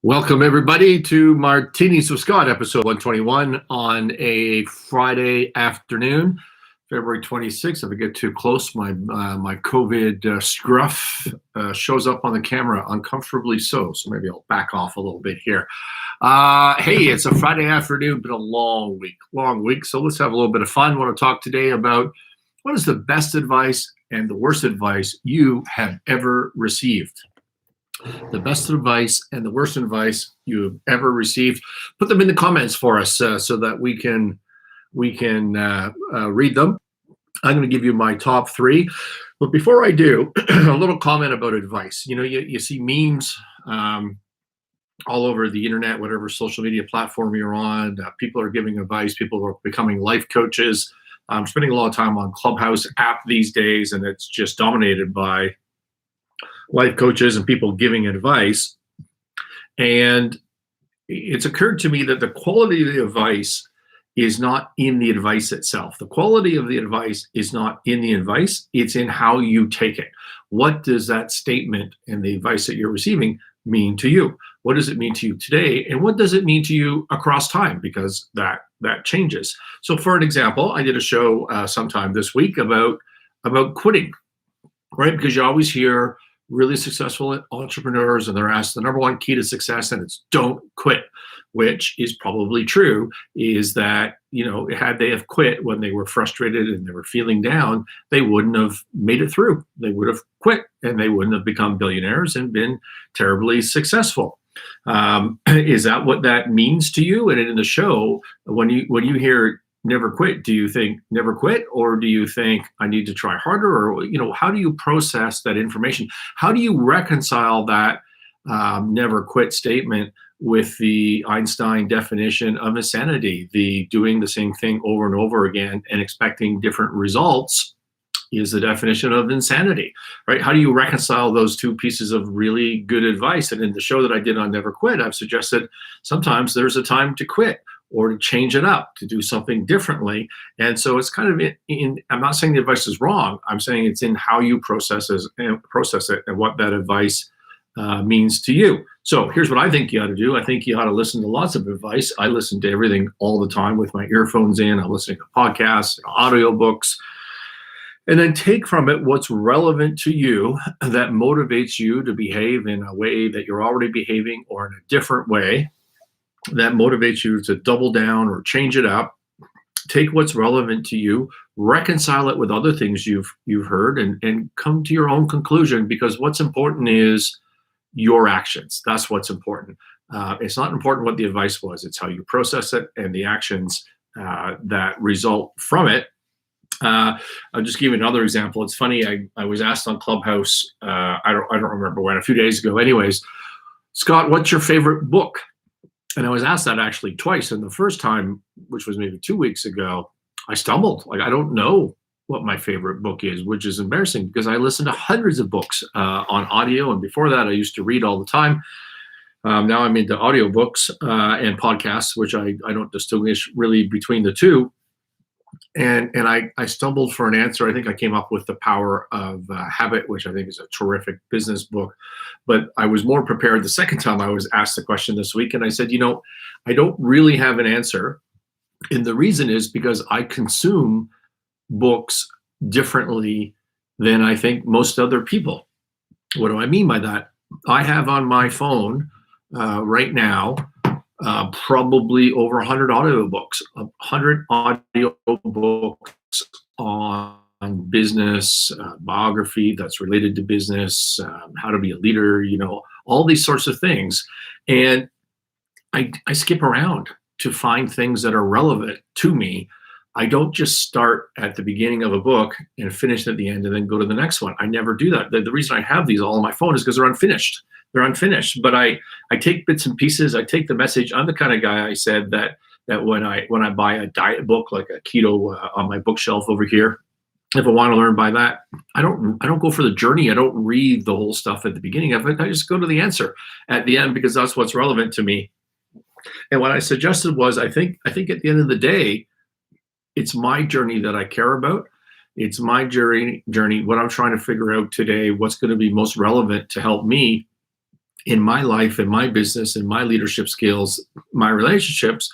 Welcome, everybody, to Martinis with Scott, episode 121 on a Friday afternoon, February 26th. If I get too close, my COVID scruff shows up on the camera, uncomfortably so maybe I'll back off a little bit here. Hey, it's a Friday afternoon, been a long week, so let's have a little bit of fun. I want to talk today about what is the best advice and the worst advice you have ever received. The best advice and the worst advice you've ever received. Put them in the comments for us so that we can read them. I'm going to give you my top three, but before I do, a little comment about advice. You know, you see memes all over the internet, whatever social media platform you're on. People are giving advice. People are becoming life coaches. I'm spending a lot of time on Clubhouse app these days, and it's just dominated by life coaches and people giving advice. And it's occurred to me that the quality of the advice is not in the advice itself. The quality of the advice is not in the advice, it's in how you take it. What does that statement and the advice that you're receiving mean to you? What does it mean to you today? And what does it mean to you across time? Because that changes. So for an example, I did a show sometime this week about quitting, right? Because you always hear really successful entrepreneurs and they're asked the number one key to success, and it's don't quit, which is probably true, is that, you know, had they have quit when they were frustrated and they were feeling down, they wouldn't have made it through. They would have quit and they wouldn't have become billionaires and been terribly successful. Is that what that means to you? And in the show, when you hear never quit, do you think never quit, or do you think I need to try harder? Or, you know, how do you process that information? How do you reconcile that never quit statement with the Einstein definition of insanity? The doing the same thing over and over again and expecting different results is the definition of insanity, right? How do you reconcile those two pieces of really good advice? And in the show that I did on never quit, I've suggested sometimes there's a time to quit, or to change it up, to do something differently. And so it's kind of I'm not saying the advice is wrong. I'm saying it's in how you process it and what that advice means to you. So here's what I think you ought to do. I think you ought to listen to lots of advice. I listen to everything all the time with my earphones in. I'm listening to podcasts, audiobooks, and then take from it what's relevant to you that motivates you to behave in a way that you're already behaving or in a different way that motivates you to double down or change it up. Take what's relevant to you, reconcile it with other things you've heard, and come to your own conclusion, because what's important is your actions. That's what's important. It's not important what the advice was. It's how you process it and the actions that result from it. I'll just give you another example. It's funny. I was asked on Clubhouse, I don't remember when, a few days ago anyways, Scott, what's your favorite book? And I was asked that actually twice. And the first time, which was maybe 2 weeks ago, I stumbled. Like, I don't know what my favorite book is, which is embarrassing because I listen to hundreds of books on audio. And before that, I used to read all the time. Now I'm into audiobooks and podcasts, which I don't distinguish really between the two. And I stumbled for an answer. I think I came up with The Power of Habit, which I think is a terrific business book. But I was more prepared the second time I was asked the question this week. And I said, you know, I don't really have an answer. And the reason is because I consume books differently than I think most other people. What do I mean by that? I have on my phone right now probably over 100 audiobooks, 100 audiobooks on business, biography that's related to business, how to be a leader, you know, all these sorts of things. And I skip around to find things that are relevant to me. I don't just start at the beginning of a book and finish at the end and then go to the next one. I never do that. The reason I have these all on my phone is because they're unfinished. They're unfinished, but I take bits and pieces. I take the message. I'm the kind of guy, I said, that when I buy a diet book, like a keto on my bookshelf over here, if I want to learn by that, I don't go for the journey. I don't read the whole stuff at the beginning of it. I just go to the answer at the end because that's what's relevant to me. And what I suggested was, I think at the end of the day, it's my journey that I care about. It's my journey, what I'm trying to figure out today, what's going to be most relevant to help me in my life, in my business, in my leadership skills, my relationships,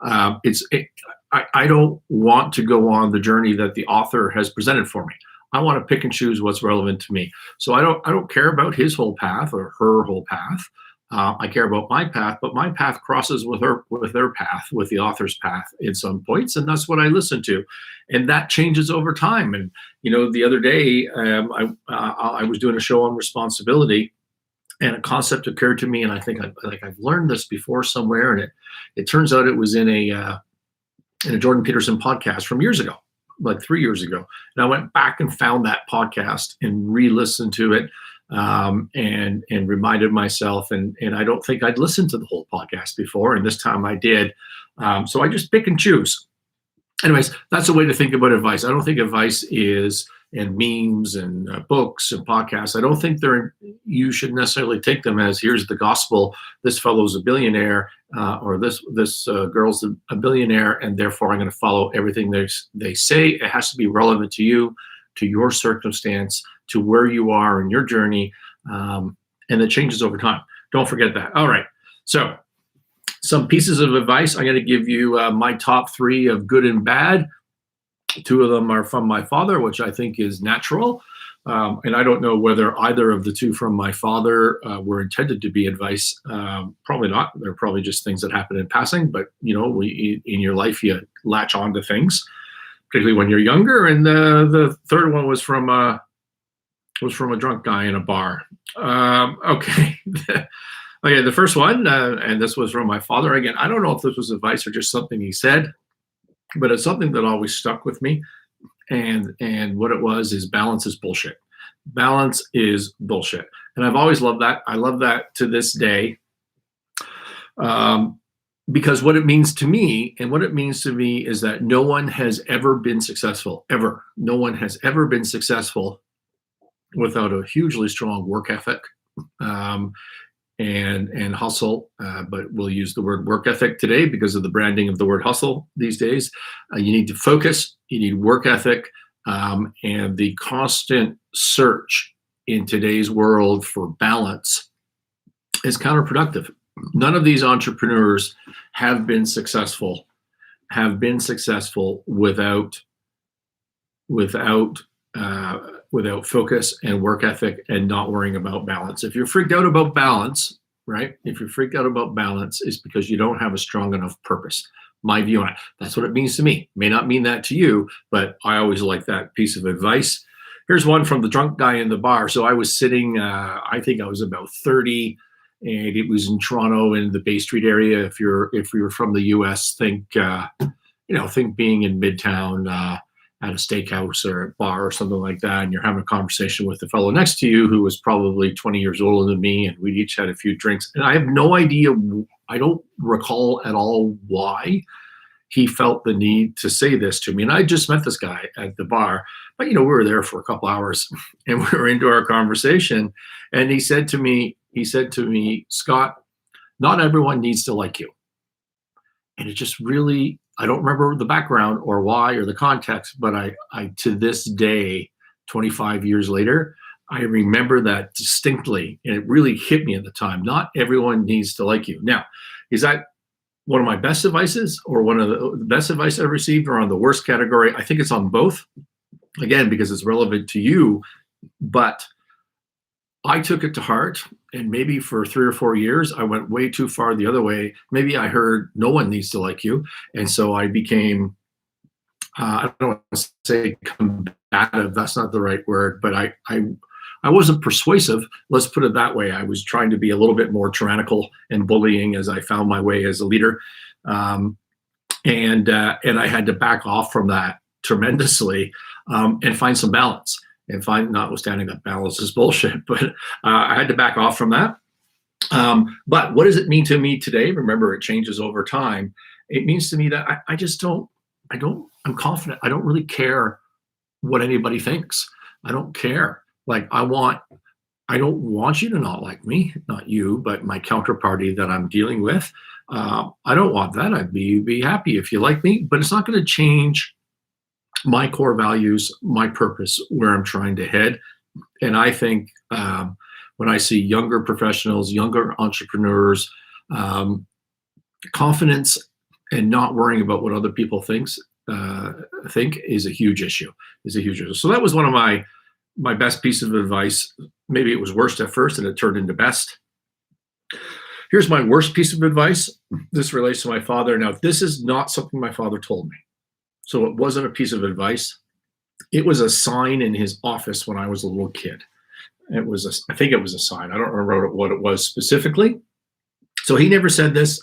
I don't want to go on the journey that the author has presented for me. I want to pick and choose what's relevant to me. So I don't care about his whole path or her whole path. I care about my path, but my path crosses with their path, with the author's path in some points, and that's what I listen to, and that changes over time. And the other day, I was doing a show on responsibility, and a concept occurred to me, and I think I've learned this before somewhere, and it turns out it was in a Jordan Peterson podcast from years ago, like 3 years ago. And I went back and found that podcast and re-listened to it, and reminded myself, and I don't think I'd listened to the whole podcast before, and this time I did. So I just pick and choose. Anyways, that's a way to think about advice. I don't think advice is, and memes and books and podcasts, I don't think you should necessarily take them as, here's the gospel, this fellow's a billionaire, or this girl's a billionaire, and therefore I'm going to follow everything they say. It has to be relevant to you, to your circumstance, to where you are in your journey, and it changes over time. Don't forget that. All right, so some pieces of advice. I'm going to give you my top 3 of good and bad. 2 of them are from my father, which I think is natural. And I don't know whether either of the 2 from my father were intended to be advice. Probably not. They're probably just things that happen in passing. But, in your life, you latch on to things, particularly when you're younger. And the third one was from a drunk guy in a bar. Okay. Okay, the first one, and this was from my father. Again, I don't know if this was advice or just something he said, but it's something that always stuck with me. And what it was is, balance is bullshit. Balance is bullshit. And I've always loved that. I love that to this day. Because what it means to me, is that no one has ever been successful, ever. No one has ever been successful without a hugely strong work ethic. And hustle, but we'll use the word work ethic today because of the branding of the word hustle these days. You need to focus, you need work ethic, and the constant search in today's world for balance is counterproductive. None of these entrepreneurs have been successful without focus and work ethic and not worrying about balance. If you're freaked out about balance, right? If you're freaked out about balance, it's because you don't have a strong enough purpose. My view on it. That's what it means to me. May not mean that to you, but I always like that piece of advice. Here's one from the drunk guy in the bar. So I was sitting, I think I was about 30, and it was in Toronto in the Bay Street area. If you're from the US, think being in Midtown, at a steakhouse or a bar or something like that, and you're having a conversation with the fellow next to you who was probably 20 years older than me, and we each had a few drinks. And I have no idea, I don't recall at all why he felt the need to say this to me. And I just met this guy at the bar, but we were there for a couple hours and we were into our conversation. And he said to me, Scott, not everyone needs to like you. And it just really, I don't remember the background or why or the context, but I to this day, 25 years later, I remember that distinctly, and it really hit me at the time. Not everyone needs to like you. Now, is that one of my best advices or one of the best advice I've received, or on the worst category? I think it's on both, again, because it's relevant to you, but I took it to heart, and maybe for 3 or 4 years, I went way too far the other way. Maybe I heard no one needs to like you. And so I became, I don't want to say combative, that's not the right word, but I wasn't persuasive. Let's put it that way. I was trying to be a little bit more tyrannical and bullying as I found my way as a leader. And I had to back off from that tremendously, and find some balance. And find, notwithstanding that balance is bullshit, but I had to back off from that. But what does it mean to me today? Remember, it changes over time. It means to me that I'm confident. I don't really care what anybody thinks. I don't care. Like, I don't want you to not like me, not you, but my counterparty that I'm dealing with. I don't want that. I'd be happy if you like me, but it's not going to change my core values, my purpose, where I'm trying to head. And I think when I see younger professionals, younger entrepreneurs, um, confidence and not worrying about what other people think is a huge issue. Is a huge issue. So that was one of my best piece of advice. Maybe it was worst at first, and it turned into best. Here's my worst piece of advice. This relates to my father. Now, this is not something my father told me, so it wasn't a piece of advice. It was a sign in his office when I was a little kid. I think it was a sign. I don't remember what it was specifically. So he never said this.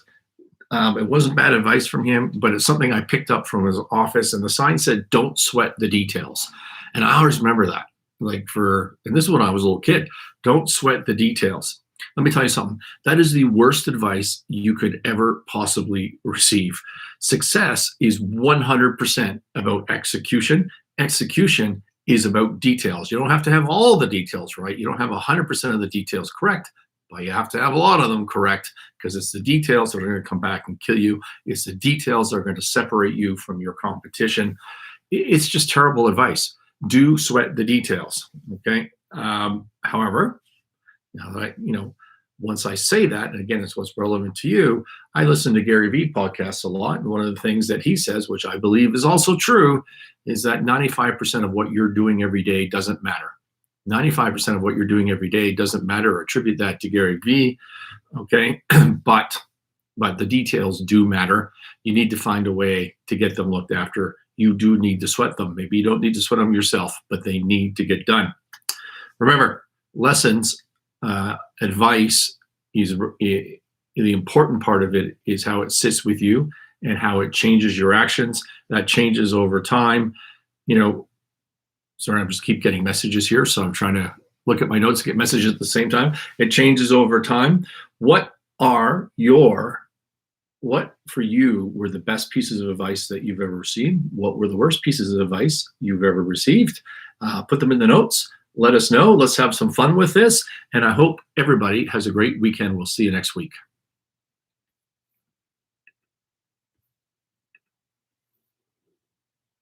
It wasn't bad advice from him, but it's something I picked up from his office. And the sign said, "Don't sweat the details." And I always remember that. And this is when I was a little kid. Don't sweat the details. Let me tell you something. That is the worst advice you could ever possibly receive. Success is 100% about execution. Execution is about details. You don't have to have all the details right. You don't have 100% of the details correct, but you have to have a lot of them correct, because it's the details that are going to come back and kill you. It's the details that are going to separate you from your competition. It's just terrible advice. Do sweat the details. Okay. However, now that once I say that, and again, it's what's relevant to you, I listen to Gary Vee podcasts a lot. And one of the things that he says, which I believe is also true, is that 95% of what you're doing every day doesn't matter. 95% of what you're doing every day doesn't matter. Attribute that to Gary Vee. Okay. But the details do matter. You need to find a way to get them looked after. You do need to sweat them. Maybe you don't need to sweat them yourself, but they need to get done. Remember, lessons, advice is the important part of it is how it sits with you and how it changes your actions. That changes over time. Sorry, I'm just keep getting messages here, so I'm trying to look at my notes, get messages at the same time. It changes over time. What for you were the best pieces of advice that you've ever received? What were the worst pieces of advice you've ever received? Put them in the notes. Let us know. Let's have some fun with this. And I hope everybody has a great weekend. We'll see you next week.